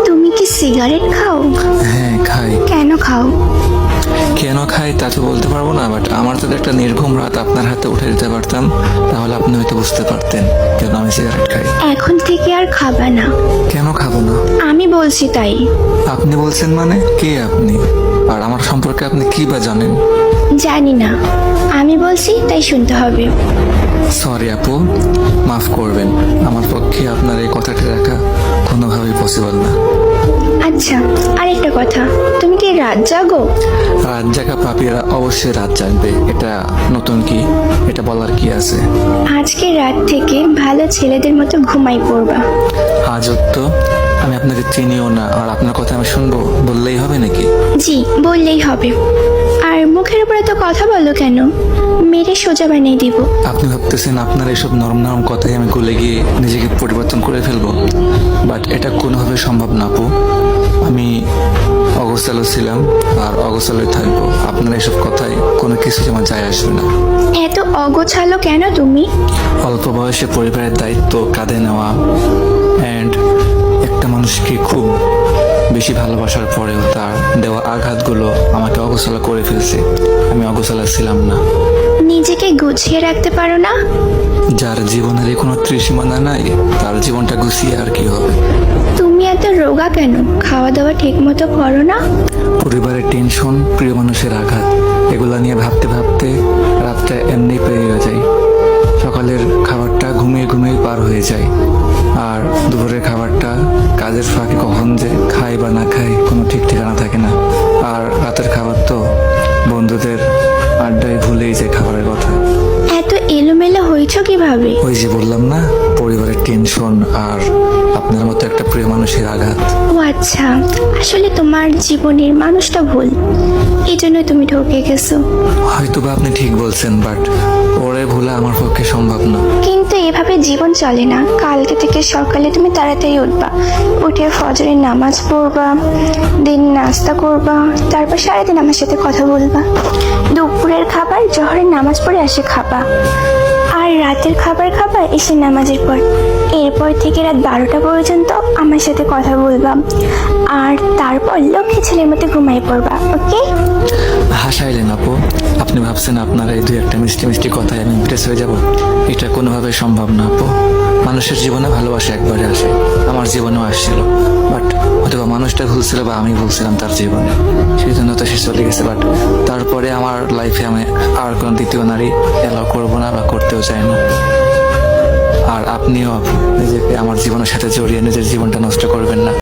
তুমি কি সিগারেট খাও? হ্যাঁ খাই। কেন খাও? কেন খাই তা তো বলতে পারবো না, বাট আমার যদি একটা নির্ঘুম রাত আপনার হাতে উঠে দিতে পারতাম তাহলে আপনি হয়তো বুঝতে পারতেন কেন আমি সিগারেট খাই। এখন থেকে আর খাবা না। কেন খাবো না? আমি বলছি তাই। আপনি বলছেন মানে? কে আপনি? আর আমার সম্পর্কে আপনি কি বা জানেন? জানি না, আমি বলছি তাই শুনতে হবে। সরি আপু, মাফ করবেন, আমার পক্ষে আপনার এই কথাটা রাখা কোনোভাবেই পসিবল না। আচ্ছা, আরেকটা কথা, তুমি কি রাত জাগো? রাত জাগা পাপিরা অবশ্যই রাত জাগবে, এটা নতুন কি? এটা বলার কি আছে? আজকে রাত থেকে ভালো ছেলেদের মতো ঘুমাই পড়বা। আজ তো আমি আপনাকে চিনিও না, আর আপনার কথা আমি শুনবো বললেই হবে নাকি? জি, বললেই হবে। আর মুখের উপরে তো কথা বলো কেন? মেরে সোজা বানিয়ে দিব। আপনি ভাবতেছেন আপনার এসব নরম নরম কথাই আমি গলে গিয়ে নিজেকে পরিবর্তন করে ফেলবো, বাট এটা কোনোভাবে সম্ভব না আপু। আমি অগোছালো ছিলাম আর অগোছালোই থাকবো, আপনার এসব কথায় কোনো কিছু আমার যায় আসবে না। এত অগোছালো কেন তুমি? অল্প বয়সে পরিবারের দায়িত্ব কাঁধে নেওয়া অ্যান্ড একটা মানুষকে খুব বেশি ভালোবাসার পরেও তার দেওয়া আঘাতগুলো আমাকে অগোছালো করে ফেলছে। আমি অগোছালো ছিলাম না। নিজেকে গুছিয়ে রাখতে পারো না? যার জীবনের কোনো ত্রিসীমানা নাই তার জীবনটা গুছিয়ে আর কি হবে? তুমি এত রোগা কেন? খাওয়া দাওয়া ঠিক মতো করো না? পরিবারের টেনশন, প্রিয় মানুষের আঘাত, এগুলা নিয়ে ভাবতে ভাবতে রাতটা এমনি পেরিয়ে যায়। সকালের খাবারটা ঘুমিয়ে ঘুমিয়ে পার হয়ে যায়, আর দুপুরের খাবারটা কাজের ফাঁকে কখন যে খাই বা না খাই কোনো ঠিক ঠিকানা থাকে না। আর রাতের খাবার তো বন্ধুদের আড্ডায় ভুলেই যায় খাবারের কথা। এত এলোমেলো হয়েছ কিভাবে? ওই যে বললাম না, পরিবারের টেনশন আর আপনার মতো একটা প্রিয় মানুষের আঘাত। ও আচ্ছা, আসলে তোমার জীবনের মানুষটা ভুল, এই জন্য তুমি ঠকে গেছো। হয়তো বা আপনি ঠিক বলছেন, বাট ওরে ভোলা আমার পক্ষে সম্ভব না। কিন্তু এভাবে জীবন চলে না। কালকে থেকে সকালে তুমি তাড়াতাড়ি উঠবা, উঠে ফজরের নামাজ পড়বা, দিন নাস্তা করবা, তারপর সারাদিন আমার সাথে কথা বলবা। দুপুরের খাবার জোহরের নামাজ পড়ে এসে খাবা, আর রাতের খাবার খাবা এসে নামাজের পর। এরপর থেকে রাত 12টা পর্যন্ত আমার সাথে কথা বলবা, আর তারপর লক্ষ্মী ছেলের মতো ঘুমাই পড়বা। ওকে? হাসাইলেন আপু, আপনি ভাবছেন আপনার এই দুই একটা মিষ্টি মিষ্টি কথায় আমি ইমপ্রেস হয়ে যাব? এটা কোনোভাবে সম্ভব না আপু। মানুষের জীবনে ভালোবাসা একবারে আসে, আমার জীবনেও আসছিল, বাট হয়তো মানুষটা ভুল ছিল বা আমি ভুলছিলাম তার জীবনে, সেই জন্য তো সে চলে গেছে। বাট তারপরে আমার লাইফে আমি আর কোনো দ্বিতীয় নারী এলাও করবো না বা করতেও চাই না। আর আপনিও আপু নিজেকে আমার জীবনের সাথে জড়িয়ে নিজের জীবনটা নষ্ট করবেন না।